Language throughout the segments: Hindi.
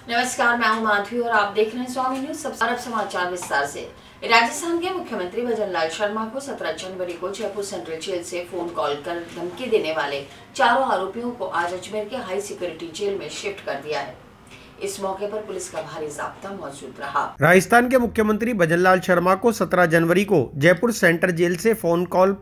नमस्कार, मैं हूं माधवी और आप देख रहे हैं स्वामी न्यूज। अब समाचार विस्तार से। राजस्थान के मुख्यमंत्री भजनलाल शर्मा को 17 जनवरी को जयपुर सेंट्रल जेल से फोन कॉल कर धमकी देने वाले चारों आरोपियों को आज अजमेर के हाई सिक्योरिटी जेल में शिफ्ट कर दिया है। इस मौके पर पुलिस का भारी जाब्ता मौजूद रहा। राजस्थान के मुख्यमंत्री भजनलाल शर्मा को 17 जनवरी को जयपुर सेंट्रल जेल से फोन कॉल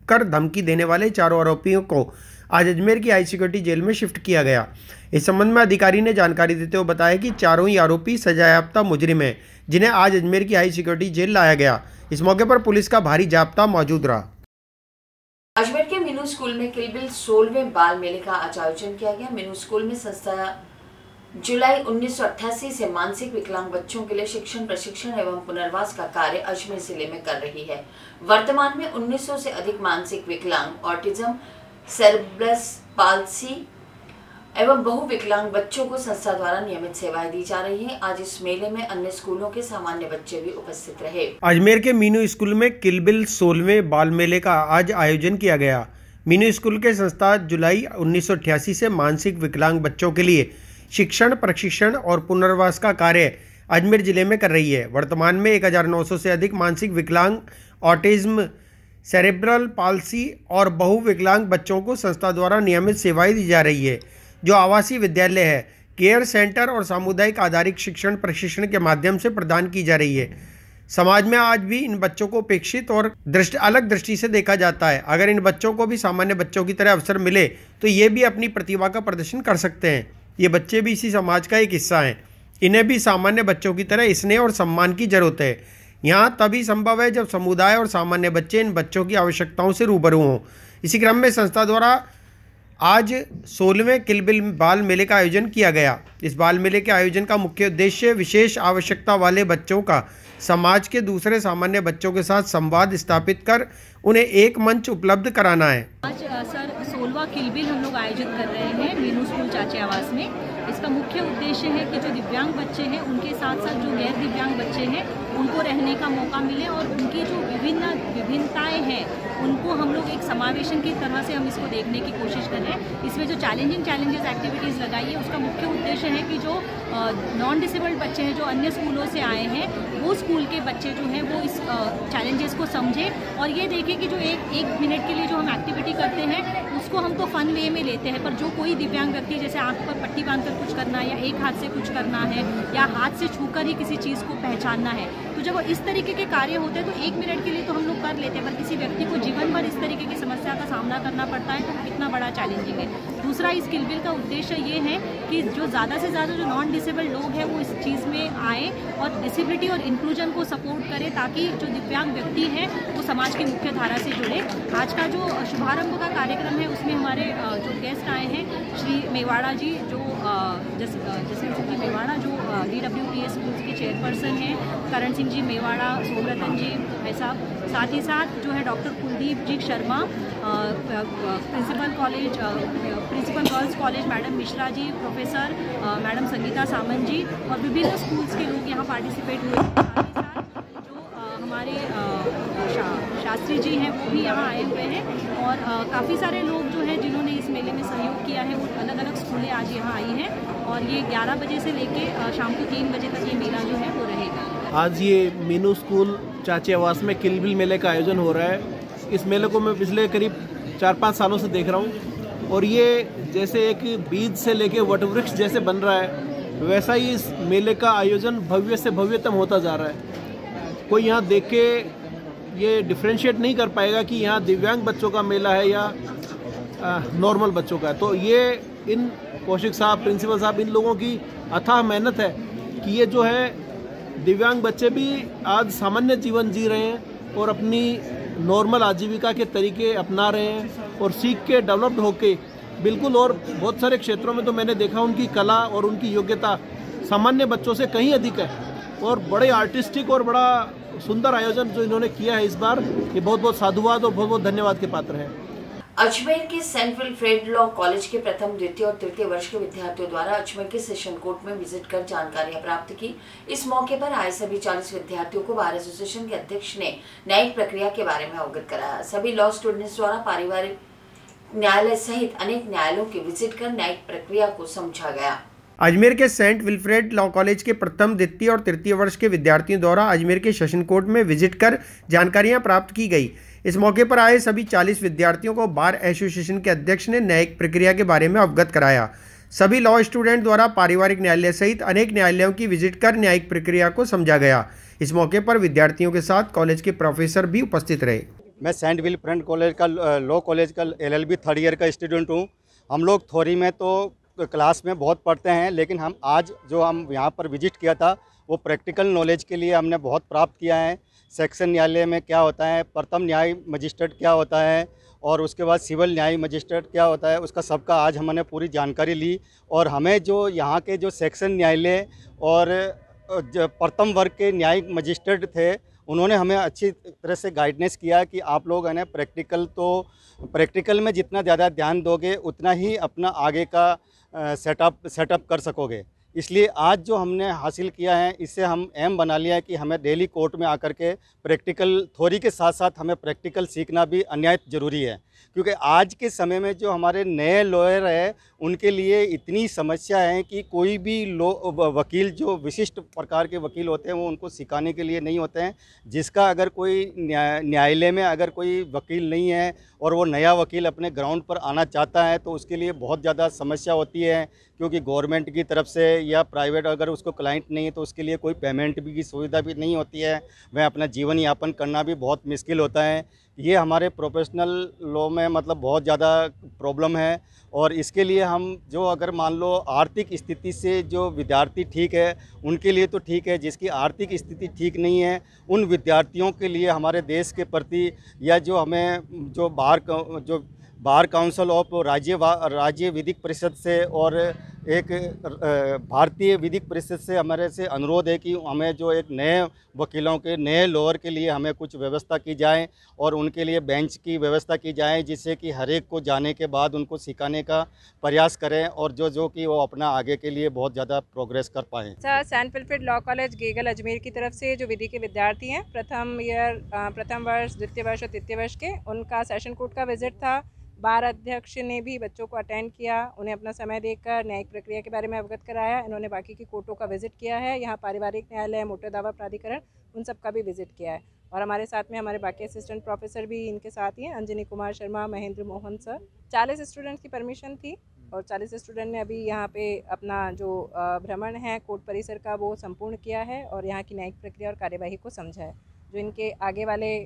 कर धमकी देने वाले चारों आरोपियों को आज अजमेर की हाई सिक्योरिटी जेल में शिफ्ट किया गया। इस संबंध में अधिकारी ने जानकारी देते हुए बताया कि चारों ही आरोपी सजायाफ्ता मुजरिम हैं, जिन्हें आज अजमेर की हाई सिक्योरिटी जेल लाया गया। इस मौके पर पुलिस का भारी जाब्ता मौजूद रहा। अजमेर के मीनू स्कूल में किलबिल 16वें बाल मेले का आज आयोजन किया गया। मीनू स्कूल में संस्था जुलाई 1988 से मानसिक विकलांग बच्चों के लिए शिक्षण, प्रशिक्षण एवं पुनर्वास का कार्य अजमेर जिले में कर रही है। वर्तमान में 1900 से अधिक मानसिक विकलांग, ऑटिज्म, सेरेब्रस पाल्सी एवं बहुविकलांग बच्चों को संस्था द्वारा नियमित सेवाएं दी जा रही हैं। आज इस मेले में अन्य स्कूलों के सामान्य बच्चे भी उपस्थित रहे। अजमेर के मीनू स्कूल में किलबिल 16वें बाल मेले का आज आयोजन किया गया। मीनू स्कूल के संस्था जुलाई 1988 से मानसिक विकलांग बच्चों के लिए शिक्षण, प्रशिक्षण और पुनर्वास का कार्य अजमेर जिले में कर रही है। वर्तमान में 1900 से अधिक मानसिक विकलांग, ऑटिज्म, सेरेब्रल पाल्सी और बहुविकलांग बच्चों को संस्था द्वारा नियमित सेवाएं दी जा रही है, जो आवासीय विद्यालय है, केयर सेंटर और सामुदायिक आधारित शिक्षण प्रशिक्षण के माध्यम से प्रदान की जा रही है। समाज में आज भी इन बच्चों को उपेक्षित और अलग दृष्टि से देखा जाता है। अगर इन बच्चों को भी सामान्य बच्चों की तरह अवसर मिले तो ये भी अपनी प्रतिभा का प्रदर्शन कर सकते हैं। ये बच्चे भी इसी समाज का एक हिस्सा हैं। इन्हें भी सामान्य बच्चों की तरह स्नेह और सम्मान की जरूरत है। यहाँ तभी संभव है जब समुदाय और सामान्य बच्चे इन बच्चों की आवश्यकताओं से रूबरू हों। इसी क्रम में संस्था द्वारा आज 16वें किलबिल बाल मेले का आयोजन किया गया। इस बाल मेले के आयोजन का मुख्य उद्देश्य विशेष आवश्यकता वाले बच्चों का समाज के दूसरे सामान्य बच्चों के साथ संवाद स्थापित कर उन्हें एक मंच उपलब्ध कराना है। आज सर 16वां किलबिल हम लोग आयोजित कर रहे हैं मीनू स्कूल चाचे आवास में। इसका मुख्य उद्देश्य है कि जो दिव्यांग बच्चे हैं उनके साथ साथ जो गैर दिव्यांग बच्चे हैं उनको रहने का मौका मिले और उनकी जो विभिन्नताएं हैं उनको हम लोग एक समावेशन की तरह से हम इसको देखने की कोशिश कर रहे हैं। इसमें जो चैलेंजेस एक्टिविटीज़ लगाई है उसका मुख्य उद्देश्य है कि जो नॉन डिसेबल्ड बच्चे हैं जो अन्य स्कूलों से आए हैं वो स्कूल के बच्चे जो हैं वो इस चैलेंजेस को समझें और ये देखें कि जो एक मिनट के लिए जो हम एक्टिविटी करते हैं उसको हम तो फन वे में लेते हैं, पर जो कोई दिव्यांग व्यक्ति जैसे आँख पर पट्टी बांधकर कुछ करना या एक हाथ से कुछ करना है या हाथ से छूकर ही किसी चीज़ को पहचानना है, तो जब इस तरीके के कार्य होते हैं तो एक मिनट के लिए तो हम लोग कर लेते हैं, पर किसी व्यक्ति को जीवन भर इस तरीके की समस्या का सामना करना पड़ता है तो कितना बड़ा चैलेंजिंग है। दूसरा, इस किलबिल का उद्देश्य ये है कि जो ज़्यादा से ज़्यादा जो नॉन डिसेबल्ड लोग हैं वो इस चीज़ में आए और डिसेबिलिटी और इंक्लूजन को सपोर्ट करें ताकि जो दिव्यांग व्यक्ति हैं वो समाज की मुख्य धारा से जुड़े। आज का जो शुभारंभ का कार्यक्रम है उसमें हमारे जो गेस्ट आए हैं श्री मेवाड़ा जी, जो जसवंत मेवाड़ा जो DWPS स्कूल्स के चेयरपर्सन हैं, करण सिंह जी मेवाड़ा, सोमरतन जी भाई साहब, साथ ही साथ जो है doctor Kuldeep ji Sharma, principal girls college madam Mishra ji, professor madam Sangeeta Samant ji और विभिन्न स्कूल्स के लोग यहाँ पार्टिसिपेट हुए। साथ ही साथ जो हमारे शास्त्री जी हैं वो भी यहाँ आए हुए हैं और काफ़ी सारे लोग जो हैं जिन्होंने इस मेले में सहयोग किया है वो अलग अलग स्कूलें आज यहाँ आई हैं और ये 11 बजे से लेके शाम को 3 बजे तक ये मेला जो है वो रहेगा। आज ये मीनू स्कूल चाचे आवास में किलबिल मेले का आयोजन हो रहा है। इस मेले को मैं पिछले करीब 4-5 सालों से देख रहा हूँ और ये जैसे एक बीज से लेके वटवृक्ष जैसे बन रहा है वैसा ही इस मेले का आयोजन भव्य से भव्यतम होता जा रहा है। कोई यहाँ देख के ये डिफ्रेंशिएट नहीं कर पाएगा कि यहाँ दिव्यांग बच्चों का मेला है या नॉर्मल बच्चों का। तो ये इन कौशिक साहब, प्रिंसिपल साहब, इन लोगों की अथाह मेहनत है कि ये जो है दिव्यांग बच्चे भी आज सामान्य जीवन जी रहे हैं और अपनी नॉर्मल आजीविका के तरीके अपना रहे हैं और सीख के डेवलप्ड होके बिल्कुल। और बहुत सारे क्षेत्रों में तो मैंने देखा उनकी कला और उनकी योग्यता सामान्य बच्चों से कहीं अधिक है और बड़े आर्टिस्टिक और बड़ा सुंदर आयोजन जो इन्होंने किया है इस बार, ये बहुत बहुत साधुवाद और बहुत बहुत धन्यवाद के पात्र हैं। अजमेर के सेंट विल्फ्रेड लॉ कॉलेज के प्रथम, द्वितीय और तृतीय वर्ष के विद्यार्थियों द्वारा अजमेर के सेशन कोर्ट में विजिट कर जानकारियां प्राप्त की। इस मौके पर आए सभी 40 विद्यार्थियों को बार एसोसिएशन के अध्यक्ष ने न्यायिक प्रक्रिया के बारे में अवगत कराया। सभी लॉ स्टूडेंट्स द्वारा पारिवारिक न्यायालय सहित अनेक न्यायालयों की विजिट कर न्यायिक प्रक्रिया को समझा गया। अजमेर के सेंट विल्फ्रेड लॉ कॉलेज के प्रथम, द्वितीय और तृतीय वर्ष के विद्यार्थियों द्वारा अजमेर के सेशन कोर्ट में विजिट कर जानकारियां प्राप्त की गई। इस मौके पर आए सभी 40 विद्यार्थियों को बार एसोसिएशन के अध्यक्ष ने न्यायिक प्रक्रिया के बारे में अवगत कराया। सभी लॉ स्टूडेंट द्वारा पारिवारिक न्यायालय सहित अनेक न्यायालयों की विजिट कर न्यायिक प्रक्रिया को समझा गया। इस मौके पर विद्यार्थियों के साथ कॉलेज के प्रोफेसर भी उपस्थित रहे। मैं सेंट विल्फ्रेड कॉलेज का लॉ कॉलेज का LLB थर्ड ईयर का स्टूडेंट हूँ। हम लोग थ्योरी में तो क्लास में बहुत पढ़ते हैं, लेकिन हम आज जो हम यहाँ पर विजिट किया था वो प्रैक्टिकल नॉलेज के लिए हमने बहुत प्राप्त किया है। सेक्शन न्यायालय में क्या होता है, प्रथम न्याय मजिस्ट्रेट क्या होता है और उसके बाद सिविल न्याय मजिस्ट्रेट क्या होता है, उसका सबका आज हमने पूरी जानकारी ली। और हमें जो यहाँ के जो सेक्शन न्यायालय और प्रथम वर्ग के न्यायिक मजिस्ट्रेट थे, उन्होंने हमें अच्छी तरह से गाइडेंस किया कि आप लोग है ना प्रैक्टिकल में जितना ज़्यादा ध्यान दोगे उतना ही अपना आगे का सेटअप कर सकोगे। इसलिए आज जो हमने हासिल किया है, इससे हम एम बना लिया है कि हमें डेली कोर्ट में आकर के प्रैक्टिकल थ्योरी के साथ साथ हमें प्रैक्टिकल सीखना भी अन्यायत ज़रूरी है। क्योंकि आज के समय में जो हमारे नए लॉयर है उनके लिए इतनी समस्या है कि कोई भी वकील जो विशिष्ट प्रकार के वकील होते हैं वो उनको सिखाने के लिए नहीं होते हैं। जिसका अगर कोई न्यायालय में अगर कोई वकील नहीं है और वो नया वकील अपने ग्राउंड पर आना चाहता है तो उसके लिए बहुत ज़्यादा समस्या होती है, क्योंकि गवर्नमेंट की तरफ से या प्राइवेट अगर उसको क्लाइंट नहीं है तो उसके लिए कोई पेमेंट भी की सुविधा भी नहीं होती है। वह अपना जीवन यापन करना भी बहुत मुश्किल होता है। ये हमारे प्रोफेशनल लॉ में मतलब बहुत ज़्यादा प्रॉब्लम है। और इसके लिए हम जो अगर मान लो आर्थिक स्थिति से जो विद्यार्थी ठीक है उनके लिए तो ठीक है, जिसकी आर्थिक स्थिति ठीक नहीं है उन विद्यार्थियों के लिए हमारे देश के प्रति या जो हमें जो बार काउंसिल ऑफ राज्य विधिक परिषद से और एक भारतीय विधिक परिषद से हमारे से अनुरोध है कि हमें जो एक नए वकीलों के नए लॉयर के लिए हमें कुछ व्यवस्था की जाए और उनके लिए बेंच की व्यवस्था की जाए, जिससे कि हर एक को जाने के बाद उनको सिखाने का प्रयास करें और जो कि वो अपना आगे के लिए बहुत ज़्यादा प्रोग्रेस कर पाएँ। Saint Wilfred law college Gegal Ajmer की तरफ से जो विधि के विद्यार्थी हैं प्रथम वर्ष, द्वितीय वर्ष और तृतीय वर्ष के, उनका सेशन कोर्ट का विजिट था। बार अध्यक्ष ने भी बच्चों को अटेंड किया, उन्हें अपना समय देकर न्यायिक प्रक्रिया के बारे में अवगत कराया। इन्होंने बाकी की कोर्टों का विजिट किया है, यहाँ पारिवारिक न्यायालय, मोटर दावा प्राधिकरण, उन सब का भी विजिट किया है। और हमारे साथ में हमारे बाकी असिस्टेंट प्रोफेसर भी इनके साथ ही हैं, अंजनी कुमार शर्मा, महेंद्र मोहन सर। 40 स्टूडेंट्स की परमिशन थी और 40 स्टूडेंट ने अभी यहाँ पे अपना जो भ्रमण है कोर्ट परिसर का वो संपूर्ण किया है और यहाँ की न्यायिक प्रक्रिया और कार्यवाही को समझा है, जो इनके आगे वाले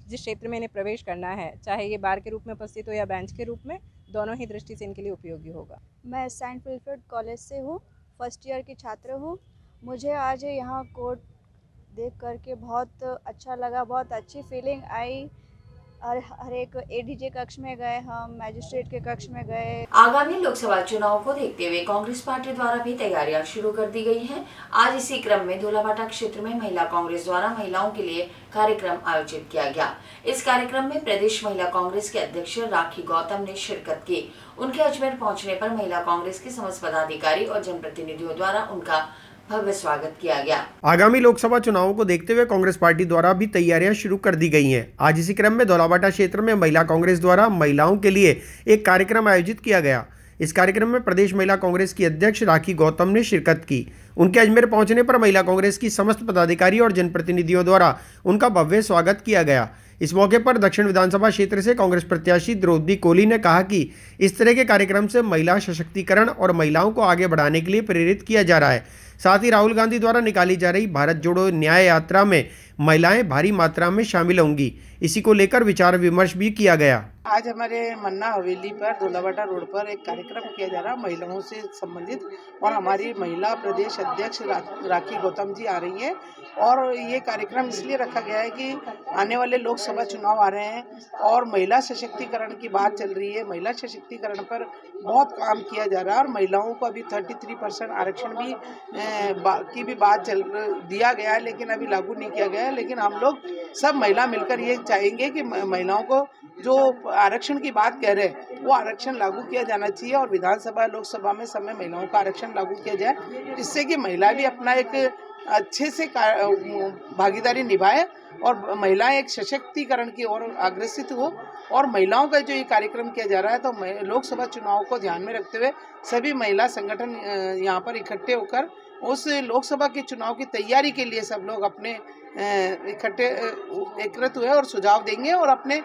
जिस क्षेत्र में इन्हें प्रवेश करना है, चाहे ये बार के रूप में उपस्थित हो या बेंच के रूप में, दोनों ही दृष्टि से इनके लिए उपयोगी होगा। मैं सेंट विल्फ्रेड कॉलेज से हूँ, फर्स्ट ईयर की छात्र हूँ। मुझे आज यहाँ कोर्ट देख करके बहुत अच्छा लगा, बहुत अच्छी फीलिंग आई। और हर एक ADJ कक्ष में गए, हम मैजिस्ट्रेट के कक्ष में गए। आगामी लोकसभा चुनाव को देखते हुए कांग्रेस पार्टी द्वारा भी तैयारियां शुरू कर दी गई हैं। आज इसी क्रम में धोलाबाटा क्षेत्र में महिला कांग्रेस द्वारा महिलाओं के लिए कार्यक्रम आयोजित किया गया। इस कार्यक्रम में प्रदेश महिला कांग्रेस के अध्यक्ष राखी गौतम ने शिरकत की। उनके अजमेर पहुंचने पर महिला कांग्रेस के समस्त पदाधिकारी और जनप्रतिनिधियों द्वारा उनका भव्य स्वागत किया गया। आगामी लोकसभा चुनावों को देखते हुए कांग्रेस पार्टी द्वारा भी तैयारियां शुरू कर दी गई हैं। आज इसी क्रम में धौलाबाटा क्षेत्र में महिला कांग्रेस द्वारा महिलाओं के लिए एक कार्यक्रम आयोजित किया गया। इस कार्यक्रम में प्रदेश महिला कांग्रेस की अध्यक्ष राखी गौतम ने शिरकत की। उनके अजमेर पहुंचने पर महिला कांग्रेस की समस्त पदाधिकारी और जनप्रतिनिधियों द्वारा उनका भव्य स्वागत किया गया। इस मौके पर दक्षिण विधानसभा क्षेत्र से कांग्रेस प्रत्याशी द्रौपदी कोहली ने कहा कि इस तरह के कार्यक्रम से महिला सशक्तिकरण और महिलाओं को आगे बढ़ाने के लिए प्रेरित किया जा रहा है। साथ ही राहुल गांधी द्वारा निकाली जा रही भारत जोड़ो न्याय यात्रा में महिलाएं भारी मात्रा में शामिल होंगी। इसी को लेकर विचार विमर्श भी किया गया। आज हमारे मन्ना हवेली पर धोलाबाटा रोड पर एक कार्यक्रम किया जा रहा है महिलाओं से संबंधित, और हमारी महिला प्रदेश अध्यक्ष राखी गौतम जी आ रही है। और ये कार्यक्रम इसलिए रखा गया है कि आने वाले लोकसभा चुनाव आ रहे हैं और महिला सशक्तिकरण की बात चल रही है। महिला सशक्तिकरण पर बहुत काम किया जा रहा है और महिलाओं को अभी 33% आरक्षण की भी बात दिया गया है, लेकिन अभी लागू नहीं किया गया है। लेकिन हम लोग सब महिला मिलकर ये चाहेंगे कि महिलाओं को जो आरक्षण की बात कह रहे हैं वो आरक्षण लागू किया जाना चाहिए और विधानसभा लोकसभा में सब में महिलाओं का आरक्षण लागू किया जाए, जिससे कि महिला भी अपना एक अच्छे से भागीदारी निभाए और महिलाएं एक सशक्तिकरण की ओर अग्रसित हो। और महिलाओं का जो ये कार्यक्रम किया जा रहा है तो लोकसभा चुनाव को ध्यान में रखते हुए सभी महिला संगठन यहाँ पर इकट्ठे होकर उस लोकसभा के चुनाव की तैयारी के लिए सब लोग अपने एकत्रित हुए और सुझाव देंगे और अपने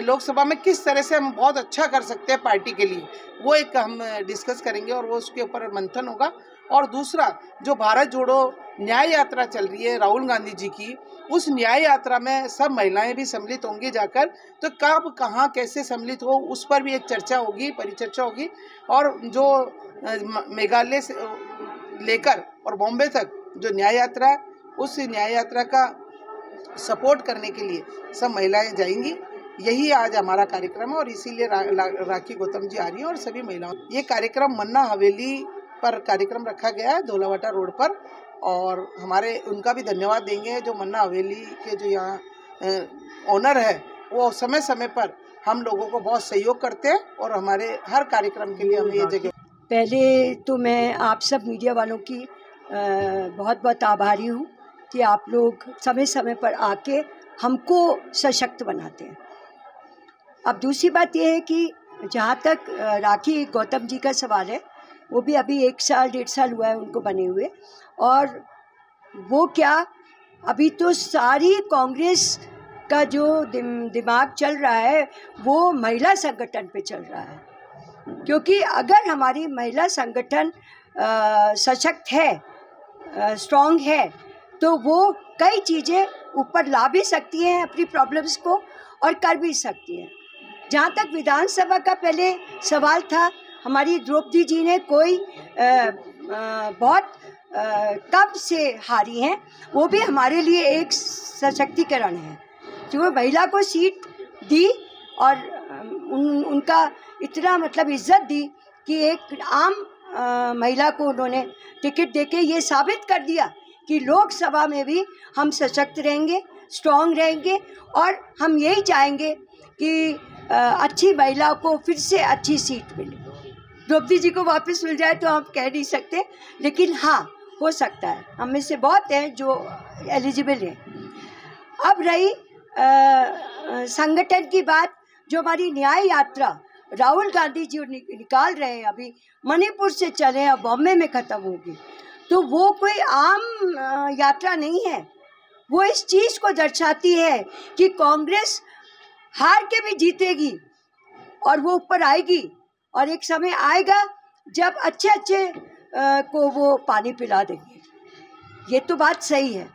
लोकसभा में किस तरह से हम बहुत अच्छा कर सकते हैं पार्टी के लिए, वो एक हम डिस्कस करेंगे और वो उसके ऊपर मंथन होगा। और दूसरा, जो भारत जोड़ो न्याय यात्रा चल रही है राहुल गांधी जी की, उस न्याय यात्रा में सब महिलाएं भी सम्मिलित होंगी जाकर, तो कब कहाँ कैसे सम्मिलित हो उस पर भी एक चर्चा होगी, परिचर्चा होगी। और जो मेघालय से लेकर और बॉम्बे तक जो न्याय यात्रा है, उस न्याय यात्रा का सपोर्ट करने के लिए सब महिलाएं जाएंगी। यही आज हमारा कार्यक्रम है और इसीलिए राखी गौतम जी आ रही हैं और सभी महिलाओं। ये कार्यक्रम मन्ना हवेली पर कार्यक्रम रखा गया है धोलावाटा रोड पर, और हमारे उनका भी धन्यवाद देंगे जो मन्ना हवेली के जो यहाँ ओनर है, वो समय समय पर हम लोगों को बहुत सहयोग करते हैं और हमारे हर कार्यक्रम के लिए हमें ये जगह। पहले तो मैं आप सब मीडिया वालों की बहुत बहुत आभारी हूँ कि आप लोग समय समय पर आके हमको सशक्त बनाते हैं। अब दूसरी बात यह है कि जहाँ तक राखी गौतम जी का सवाल है, वो भी अभी 1 साल 1.5 साल हुआ है उनको बने हुए, और वो क्या अभी तो सारी कांग्रेस का जो दिमाग चल रहा है वो महिला संगठन पे चल रहा है। क्योंकि अगर हमारी महिला संगठन सशक्त है, स्ट्रॉन्ग है, तो वो कई चीज़ें ऊपर ला भी सकती हैं अपनी प्रॉब्लम्स को और कर भी सकती हैं। जहाँ तक विधानसभा का पहले सवाल था, हमारी द्रौपदी जी ने कोई बहुत कम से हारी हैं, वो भी हमारे लिए एक सशक्तिकरण है कि वो महिला को सीट दी और उनका इतना मतलब इज्जत दी कि एक आम महिला को उन्होंने टिकट देके ये साबित कर दिया कि लोकसभा में भी हम सशक्त रहेंगे, स्ट्रॉन्ग रहेंगे, और हम यही चाहेंगे कि अच्छी महिला को फिर से अच्छी सीट मिले। द्रौपदी जी को वापस मिल जाए तो हम कह नहीं सकते, लेकिन हाँ हो सकता है, हम में से बहुत हैं जो एलिजिबल हैं। अब रही संगठन की बात, जो हमारी न्याय यात्रा राहुल गांधी जी निकाल रहे हैं, अभी मणिपुर से चले अब बॉम्बे में ख़त्म होगी, तो वो कोई आम यात्रा नहीं है। वो इस चीज़ को दर्शाती है कि कांग्रेस हार के भी जीतेगी और वो ऊपर आएगी, और एक समय आएगा जब अच्छे अच्छे को वो पानी पिला देंगे। ये तो बात सही है।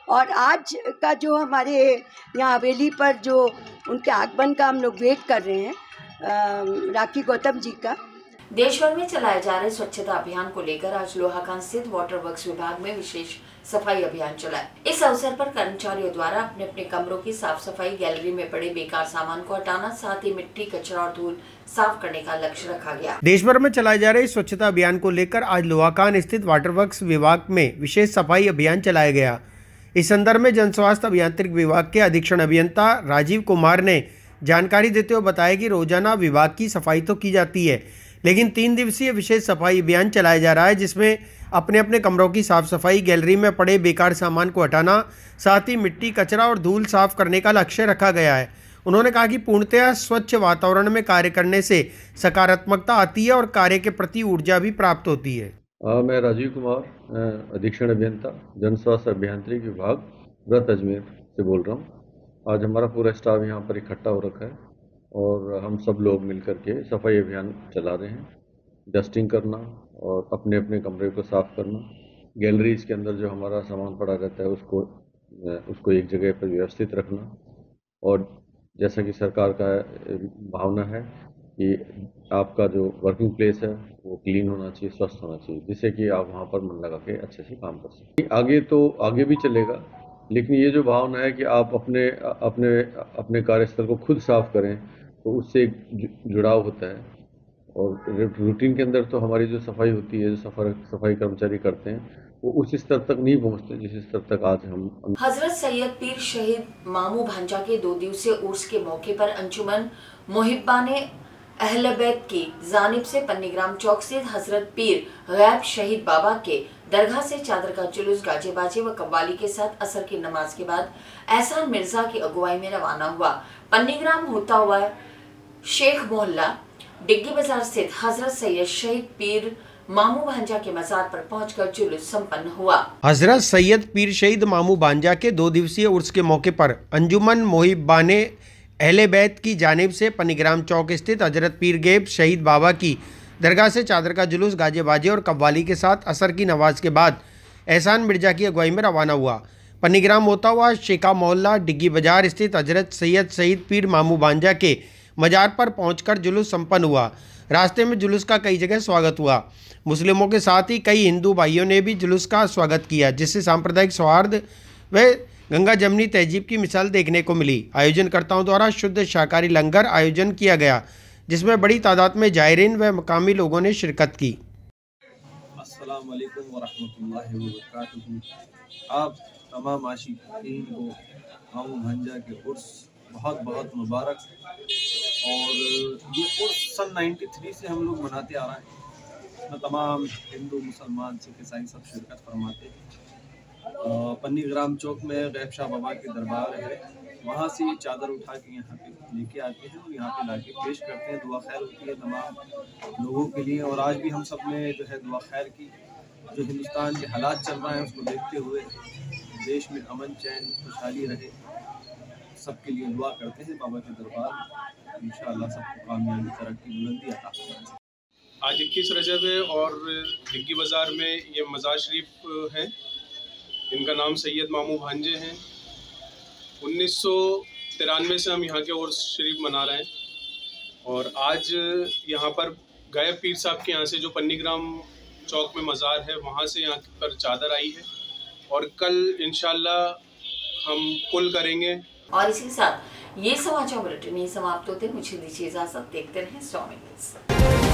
और आज का जो हमारे यहाँ हवेली पर जो उनके आगमन का हम लोग वेट कर रहे हैं, राखी गौतम जी का। देश भर में चलाए जा रहे स्वच्छता अभियान को लेकर आज लोहाकान स्थित वाटर वर्क्स विभाग में विशेष सफाई अभियान चला। इस अवसर पर कर्मचारियों द्वारा अपने अपने कमरों की साफ सफाई, गैलरी में पड़े बेकार सामान को हटाना, साथ ही मिट्टी, कचरा और धूल साफ करने का लक्ष्य रखा गया। देश भर में चलाए जा रहे स्वच्छता अभियान को लेकर आज लोहाकान स्थित वाटर वर्क्स विभाग में विशेष सफाई अभियान चलाया गया। इस संदर्भ में जन स्वास्थ्य अभियांत्रिक विभाग के अधीक्षण अभियंता राजीव कुमार ने जानकारी देते हुए बताया कि रोजाना विभाग की सफाई तो की जाती है, लेकिन 3 दिवसीय विशेष सफाई अभियान चलाया जा रहा है, जिसमें अपने अपने कमरों की साफ सफाई, गैलरी में पड़े बेकार सामान को हटाना, साथ ही मिट्टी, कचरा और धूल साफ करने का लक्ष्य रखा गया है। उन्होंने कहा कि पूर्णतः स्वच्छ वातावरण में कार्य करने से सकारात्मकता आती है और कार्य के प्रति ऊर्जा भी प्राप्त होती है। मैं राजीव कुमार, अधीक्षण अभियंता जन स्वास्थ्य अभियांत्रिकी विभाग, व्रत अजमेर से बोल रहा हूँ। आज हमारा पूरा स्टाफ यहाँ पर इकट्ठा हो रखा है और हम सब लोग मिलकर के सफाई अभियान चला रहे हैं। डस्टिंग करना और अपने अपने कमरे को साफ करना, गैलरीज के अंदर जो हमारा सामान पड़ा रहता है उसको एक जगह पर व्यवस्थित रखना, और जैसा कि सरकार का भावना है कि आपका जो वर्किंग प्लेस है वो क्लीन होना चाहिए, स्वस्थ होना चाहिए, जिससे कि आप वहाँ पर मन लगा के अच्छे से काम कर सकें। आगे भी चलेगा, लेकिन ये जो भावना है कि आप अपने कार्यस्थल को खुद साफ करें, तो उससे जुड़ाव होता है। और रूटीन के अंदर तो हमारी जो सफाई होती है, जो सफाई कर्मचारी करते हैं, वो उस स्तर तक नहीं पहुंचते जिस स्तर तक आज हम। हजरत सैयद पीर शहीद मामू भांजा के 2 दिवसीय उर्स के मौके पर अंजुमन मुहिब्बा ने अहले बैत की जानिब से पन्नीग्राम चौक से हजरत पीर गैब शहीद बाबा के दरगाह से चादर का जुलूस गाजे बाजे व कव्वाली के साथ असर की नमाज के बाद एहसान मिर्जा की अगुवाई में रवाना हुआ। पन्नीग्राम होता हुआ शेख मोहल्ला डिग्गी बाजार स्थित हजरत सैयद शहीद पीर मामू भांजा के मजार पर पहुंचकर जुलूस संपन्न हुआ। हजरत सैयद पीर शहीद मामू भांजा के 2 दिवसीय उर्स के मौके पर अंजुमन मोहिब्बाने अहले बैत की जानिब से पन्नीग्राम चौक स्थित हजरत पीर गैब शहीद बाबा की दरगाह से चादर का जुलूस गाजे बाजे और कव्वाली के साथ असर की नमाज के बाद एहसान मिर्जा की अगुवाई में रवाना हुआ। पन्नीग्राम होता हुआ शेखा मोहल्ला डिग्गी बाजार स्थित हजरत सैयद शहीद पीर मामू भांजा के मजार पर पहुंचकर जुलूस संपन्न हुआ। रास्ते में जुलूस का कई जगह स्वागत हुआ। मुस्लिमों के साथ ही कई हिंदू भाइयों ने भी जुलूस का स्वागत किया, जिससे सांप्रदायिक सौहार्द व गंगा जमनी तहजीब की मिसाल देखने को मिली। आयोजनकर्ताओं द्वारा शुद्ध शाकाहारी लंगर आयोजन किया गया, जिसमें बड़ी तादाद में जायरीन व मकामी लोगों ने शिरकत की। अस्सलाम वालेकुम व रहमतुल्लाहि व बरकातुहू। आप तमाम आशिकीन को मामू भांजा के उर्स बहुत बहुत मुबारक। और ये उर्स सन 93 से हम लोग मनाते आ रहे हैं। इसमें तमाम हिंदू मुसलमान सिख ईसाई सब शिरकत फरमाते हैं। पन्नीग्राम चौक में गैब शाह बाबा के दरबार है, वहाँ से ये चादर उठा के यहाँ पे लेके आते हैं और यहाँ पे लाके पेश करते हैं। दुआ खैर होती है तमाम लोगों के लिए। और आज भी हम सब ने जो है दुआ खैर की। जो हिंदुस्तान के हालात चल रहे हैं उसको देखते हुए देश में अमन चैन खुशहाली रहे, सबके लिए दुआ करते हैं। बाबा के दरबार इंशाअल्लाह सबको कामयाबी तरक्की बुलंदी अता फरमाए। आज 21 रजब है और डिग्गी बाज़ार में ये मज़ार शरीफ है। इनका नाम सैयद मामू भांजे हैं। 1993 से हम यहाँ के उर्स शरीफ मना रहे हैं। और आज यहाँ पर गैब पीर साहब के यहाँ से जो पन्नीग्राम चौक में मज़ार है, वहाँ से यहाँ पर चादर आई है और कल इंशाल्लाह हम कुल करेंगे। और इसी के साथ ये समाचार बुलेटिन समाप्त होते हैं। मुझे दीजिए इजाजत। देखते रहें 100 मिनट।